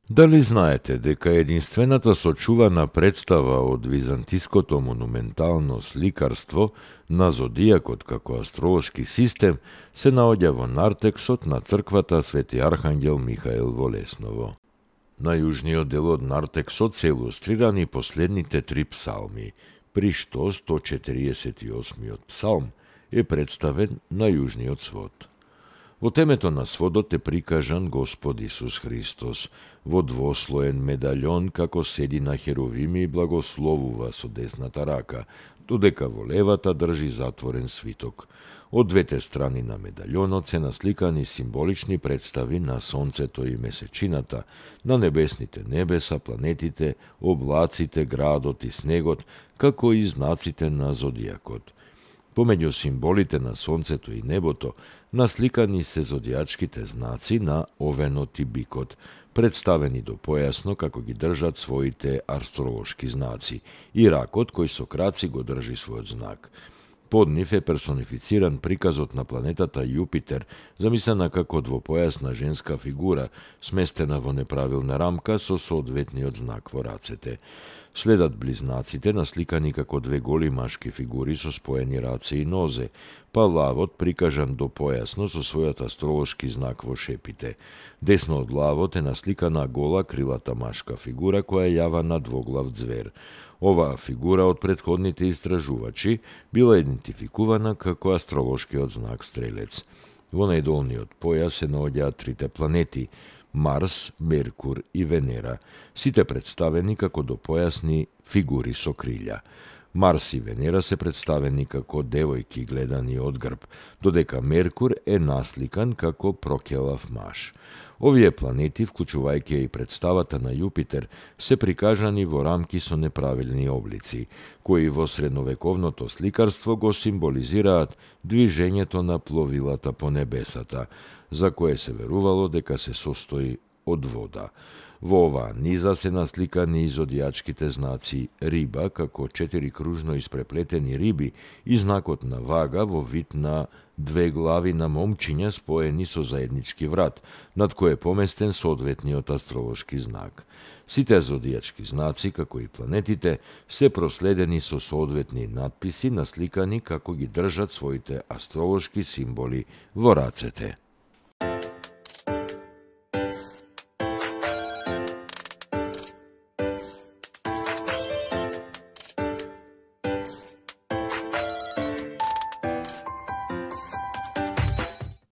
Дали знаете дека единствената сочувана представа од византиското монументално сликарство на зодијакот како астролошки систем се наоѓа во нартексот на црквата Свети Архангел Михаел во Лесново? На јужниот дел од нартексот се илустрирани последните 3 псалми, при што 148-миот псалм е представен на јужниот свод. Во темето на сводот е прикажан Господ Исус Христос, во двослоен медаљон како седи на херовими и благословува со десната рака, додека во левата држи затворен свиток. Од двете страни на медаљонот се насликани символични представи на сонцето и месечината, на небесните небеса, планетите, облаците, градот и снегот, како и знаците на зодијакот. Помеѓу символите на сонцето и небото насликани се зодијачките знаци на овенот и бикот, представени до појасно како ги држат своите астролошки знаци, и ракот кој со краци го држи својот знак. Под нив е персонифициран приказот на планетата Јупитер, замислена како двопојасна женска фигура, сместена во неправилна рамка со соодветниот знак во рацете. Следат близнаците, насликани како две голи машки фигури со споени раце и нозе, па лавот прикажан до појасно со својот астролошки знак во шепите. Десно од лавот е насликана гола крилата машка фигура која јава на двоглав ѕвер. Оваа фигура од претходните истражувачи била идентификувана како астролошкиот знак Стрелец. Во најдолниот појас се наоѓаат 3 планети – Марс, Меркур и Венера, сите представени како допојасни фигури со крилја. Марс и Венера се представени како девојки гледани од грб, додека Меркур е насликан како прокелав маж. Овие планети, вклучувајќи и представата на Јупитер, се прикажани во рамки со неправилни облици, кои во средновековното сликарство го символизираат движењето на пловилата по небесата, за кое се верувало дека се состои од вода. Во оваа низа се насликани и зодијачките знаци риба како 4 кружно испреплетени риби и знакот на вага во вид на 2 глави на момчиња споени со заеднички врат, над кој е поместен соодветниот астролошки знак. Сите зодијачки знаци, како и планетите, се проследени со соодветни надписи, насликани како ги држат своите астролошки символи во рацете.